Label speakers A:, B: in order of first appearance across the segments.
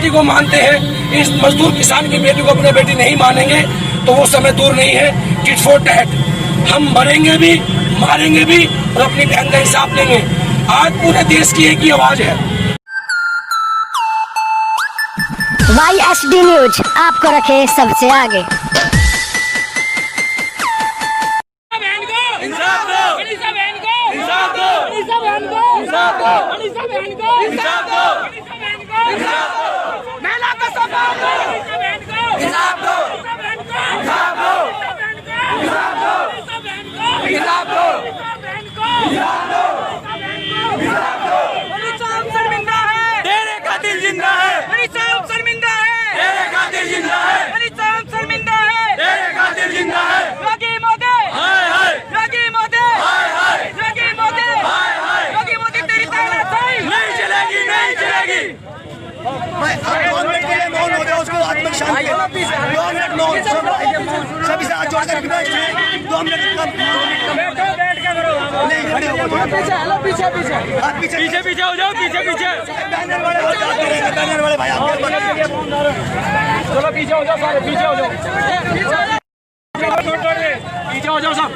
A: को मानते हैं, इस मजदूर किसान की बेटी को अपने बेटी नहीं मानेंगे तो वो समय दूर नहीं है। टिट फॉर टैट, हम मरेंगे भी, मारेंगे भी और अपनी बहन का हिसाब लेंगे। आज पूरे देश की एक ही आवाज है।
B: YSD न्यूज आपको रखे सबसे आगे।
C: तेरे कातिल जिंदा है, शर्मिंदा है, तेरे कातिल जिंदा है, शर्मिंदा है, तेरे कातिल जिंदा है। योगी मोदी, हाय हाय, योगी मोदी, हाय हाय, योगी मोदी, हाय हाय, योगी मोदी तेरी तानाशाही नहीं चलेगी, नहीं चलेगी।
D: मौन हो जाओ, उसको आत्मक शांति है। 2 मिनट मौन, सभी से हाथ जोड़कर रिक्वेस्ट है, 2 मिनट कम।
C: बैठ के करो,
D: नहीं खड़े हो जाओ,
C: पीछे पीछे हो जाओ, पीछे
D: बैनर वाले हो जाओ, बैनर वाले भाई आप
C: चलो पीछे हो जाओ, सारे पीछे हो जाओ, पीछे हो जाओ सब।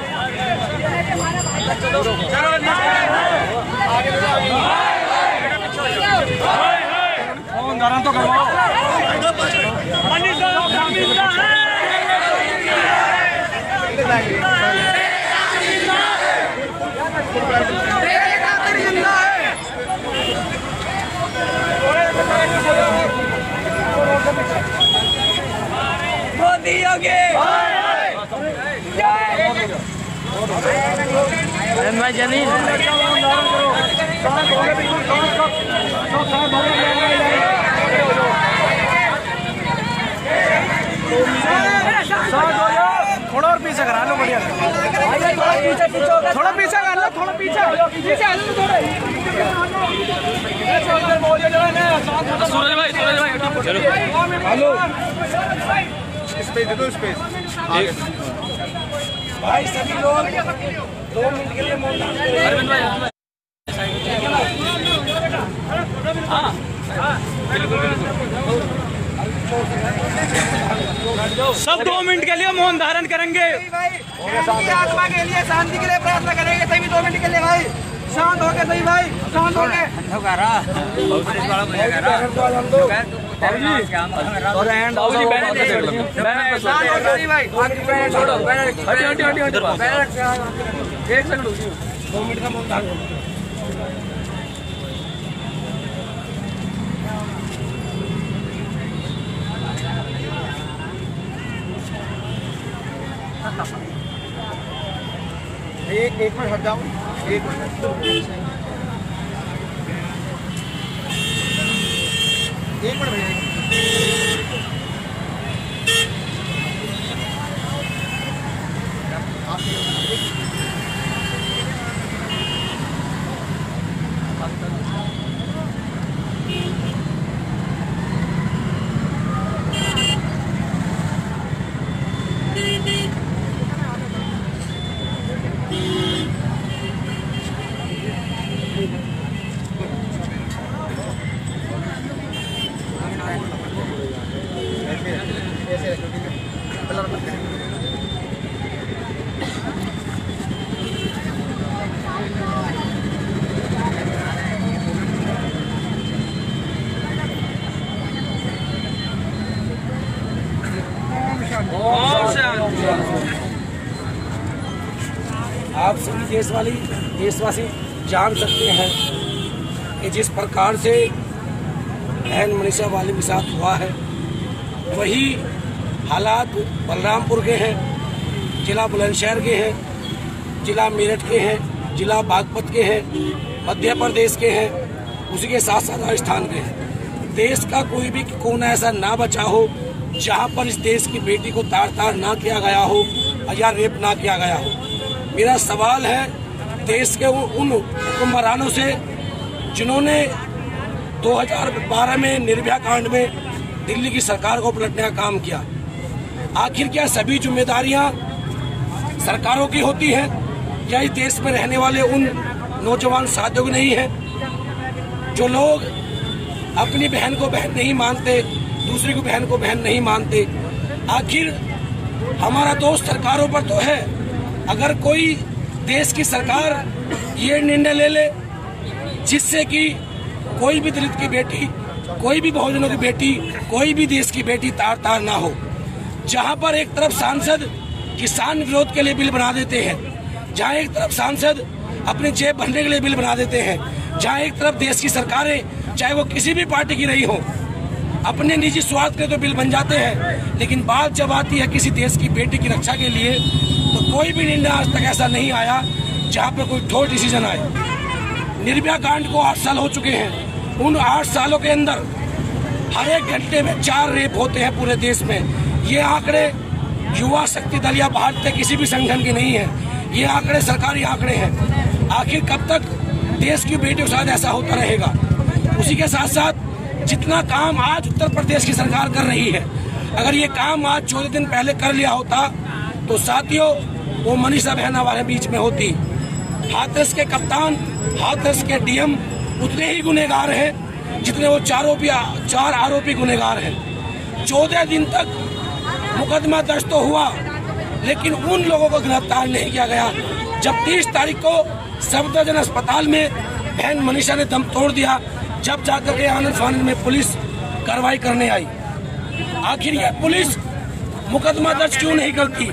C: तो करवाओ। मोदी योगी मैं जमीन थोड़ा और पीछे करा लो, बढ़िया थोड़ा पीछे कर लो, थोड़ा पीछे सूरज भाई चलो हेलो स्पेस दे दो, स्पेस
A: भाई सभी लोग 2 मिनट के लिए मौन धारण।
C: अरविंद भाई हाँ बिल्कुल सब 2 मिनट के लिए मौन धारण करेंगे।
D: आत्मा के लिए शांति के लिए प्रार्थना करेंगे सभी 2 मिनट के लिए भाई। शांत होके सही भाई, शांत होके।
A: एक सेकंड 2 मिनट का मौन धारण।
D: एक मिनट हट जाओ, 1 मिनट, 1 मिनट भैया।
A: आप सभी देशवासी जान सकते हैं कि जिस प्रकार से बहन मनीषा वाली के साथ हुआ है, वही हालात बलरामपुर के हैं, जिला बुलंदशहर के हैं, जिला मेरठ के हैं, जिला बागपत के हैं, मध्य प्रदेश के हैं, उसी के साथ साथ राजस्थान के हैं। देश का कोई भी कोना ऐसा ना बचा हो जहां पर इस देश की बेटी को तार तार ना किया गया हो या रेप ना किया गया हो। मेरा सवाल है देश के उन हुक्मरानों से जिन्होंने 2012 में निर्भया कांड में दिल्ली की सरकार को पलटने का काम किया। आखिर क्या सभी जिम्मेदारियां सरकारों की होती हैं? क्या इस देश में रहने वाले उन नौजवान साथियों की नहीं है? जो लोग अपनी बहन को बहन नहीं मानते, दूसरी को बहन को बहन नहीं मानते, आखिर हमारा दोष सरकारों पर तो है। अगर कोई देश की सरकार ये निर्णय ले ले जिससे कि कोई भी दलित की बेटी, कोई भी बहुजनों की बेटी, कोई भी देश की बेटी तार तार ना हो, जहां पर एक तरफ सांसद किसान विरोध के लिए बिल बना देते हैं, जहां एक तरफ सांसद अपनी जेब भरने के लिए बिल बना देते हैं, जहां एक तरफ देश की सरकारें चाहे वो किसी भी पार्टी की रही हो अपने निजी स्वार्थ के तो बिल बन जाते हैं, लेकिन बात जब आती है किसी देश की बेटी की रक्षा के लिए तो कोई भी निर्णय आज तक ऐसा नहीं आया जहां पर कोई ठोस डिसीजन आए। निर्भया कांड को 8 साल हो चुके हैं। उन 8 सालों के अंदर हर एक घंटे में 4 रेप होते हैं पूरे देश में। ये आंकड़े युवा शक्ति दल या भारतीय किसी भी संगठन के नहीं है, ये आंकड़े सरकारी आंकड़े हैं। आखिर कब तक देश की बेटियों के साथ ऐसा होता रहेगा? उसी के साथ साथ जितना काम आज उत्तर प्रदेश की सरकार कर रही है, अगर ये काम आज 14 दिन पहले कर लिया होता तो साथियों वो मनीषा बहन हमारे बीच में होती। हाथरस के कप्तान, हाथरस के डीएम उतने ही गुनहगार हैं जितने वो 4 आरोपी गुनहगार हैं। 14 दिन तक मुकदमा दर्ज तो हुआ लेकिन उन लोगों को गिरफ्तार नहीं किया गया। जब 30 तारीख को सफदरजंग अस्पताल में बहन मनीषा ने दम तोड़ दिया, जब जाकर के आनंद फानंद में पुलिस कार्रवाई करने आई। आखिर ये पुलिस मुकदमा दर्ज क्यों नहीं करती?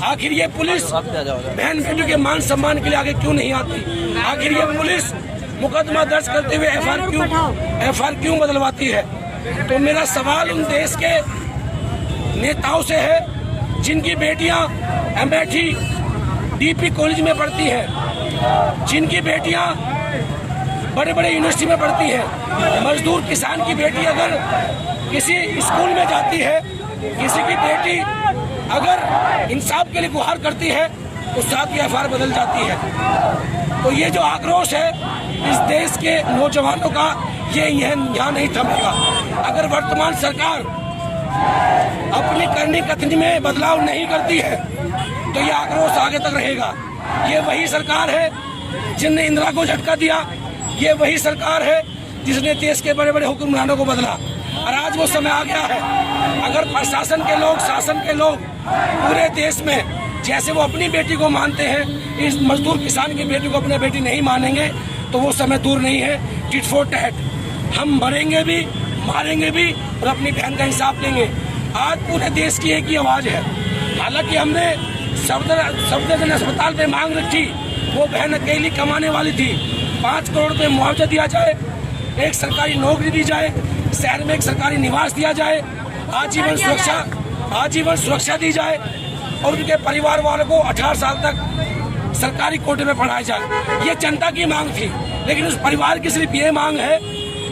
A: आखिर ये पुलिस बहन बेटियों के मान सम्मान के लिए आगे क्यों नहीं आती? आखिर ये पुलिस मुकदमा दर्ज करते हुए एफआईआर क्यों बदलवाती है? तो मेरा सवाल उन देश के नेताओं से है जिनकी बेटियां अमेठी डीपी कॉलेज में पढ़ती हैं, जिनकी बेटियां बड़े बड़े यूनिवर्सिटी में पढ़ती है। मजदूर किसान की बेटी अगर किसी स्कूल में जाती है, किसी की बेटी अगर इंसाफ के लिए गुहार करती है तो साथ ही एफआईआर बदल जाती है। तो ये जो आक्रोश है इस देश के नौजवानों का, ये यहाँ नहीं थमेगा। अगर वर्तमान सरकार अपनी करनी कथनी में बदलाव नहीं करती है तो ये आक्रोश आगे तक रहेगा। ये वही सरकार है जिसने इंदिरा को झटका दिया, ये वही सरकार है जिसने देश के बड़े बड़े हुक्मरानों को बदला। और आज वो समय आ गया है, अगर प्रशासन के लोग, शासन के लोग पूरे देश में जैसे वो अपनी बेटी को मानते हैं, इस मजदूर किसान की बेटी को अपनी बेटी नहीं मानेंगे तो वो समय दूर नहीं है। टिट फॉर टैट, हम मरेंगे भी, मारेंगे भी और अपनी बहन का इंसाफ लेंगे। आज पूरे देश की एक ही आवाज है। हालांकि हमने सफदरजंग अस्पताल पे मांग रखी, वो बहन अकेली कमाने वाली थी, 5 करोड़ रुपये मुआवजा दिया जाए, एक सरकारी नौकरी दी जाए, शहर में एक सरकारी निवास दिया जाए, आजीवन सुरक्षा दी जाए और उनके परिवार वालों को 18 साल तक सरकारी कोटे में पढ़ाया जाए। ये जनता की मांग थी। लेकिन उस परिवार की सिर्फ ये मांग है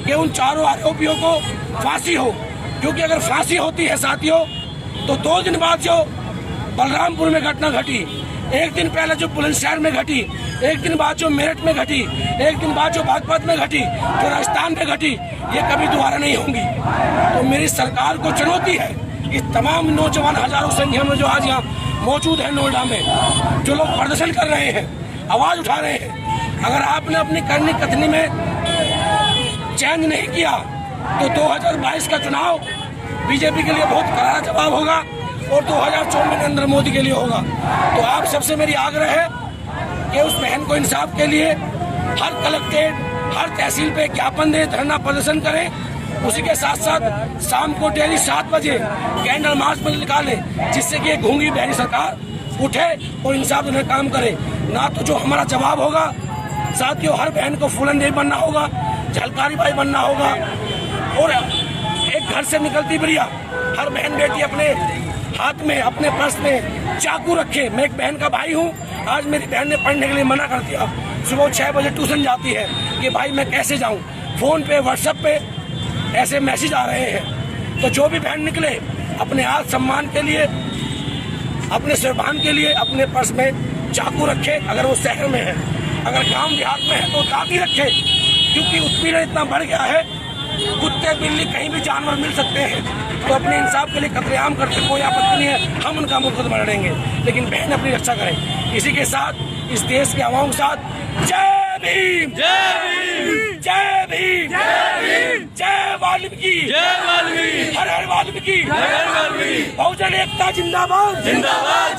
A: कि उन 4 आरोपियों को फांसी हो, क्योंकि अगर फांसी होती है साथियों तो 2 दिन बाद जो बलरामपुर में घटना घटी, 1 दिन पहले जो बुलंदशहर में घटी, 1 दिन बाद जो मेरठ में घटी, 1 दिन बाद जो बागपत में घटी, जो राजस्थान में घटी, ये कभी दोबारा नहीं होंगी। तो मेरी सरकार को चुनौती है, इस तमाम नौजवान हजारों संख्या में जो आज यहाँ मौजूद है नोएडा में, जो लोग प्रदर्शन कर रहे हैं, आवाज उठा रहे हैं, अगर आपने अपनी करनी कथनी में चेंज नहीं किया तो 2022 का चुनाव बीजेपी के लिए बहुत करारा जवाब होगा और 2024 में नरेंद्र मोदी के लिए होगा। तो आप सबसे मेरी आग्रह है कि उस बहन को इंसाफ के लिए हर कलेक्ट्रेट, हर तहसील पे ज्ञापन दें, धरना प्रदर्शन करें। उसी के साथ साथ शाम को डेली 7 बजे कैंडल मार्च में निकालें, जिससे कि गूंगी बहरी सरकार उठे और इंसाफ देने का काम करे। ना तो जो हमारा जवाब होगा साथियों, हर बहन को फूलन देवी बनना होगा, झलकारी बाई बनना होगा और एक घर से निकलती बढ़िया हर बहन बेटी अपने हाथ में, अपने पर्स में चाकू रखे। मैं एक बहन का भाई हूँ, आज मेरी बहन ने पढ़ने के लिए मना कर दिया, सुबह 6 बजे ट्यूशन जाती है कि भाई मैं कैसे जाऊँ। फोन पे, व्हाट्सएप पे ऐसे मैसेज आ रहे हैं। तो जो भी बहन निकले अपने आत्म सम्मान के लिए, अपने स्वाभिमान के लिए अपने पर्स में चाकू रखे अगर वो शहर में है, अगर गांव देहात में है तो दाती रखे, क्योंकि उत्पीड़न इतना बढ़ गया है। कुत्ते बिल्ली कहीं भी जानवर मिल सकते हैं तो अपने इंसाफ के लिए कत्लेआम करते, कोई आपत्ति नहीं है, हम उनका मुकदमा लड़ेंगे, लेकिन बहन अपनी रक्षा करें। इसी के साथ इस देश के आवाम के साथ जय भीम, जय भीम, जय भीम, जय भीम, जय वाल्मीकि, जय वाल्मीकि, हर हर वाल्मीकि, हर हर वाल्मीकि, बहुजन एकता जिंदाबाद, जिंदाबाद।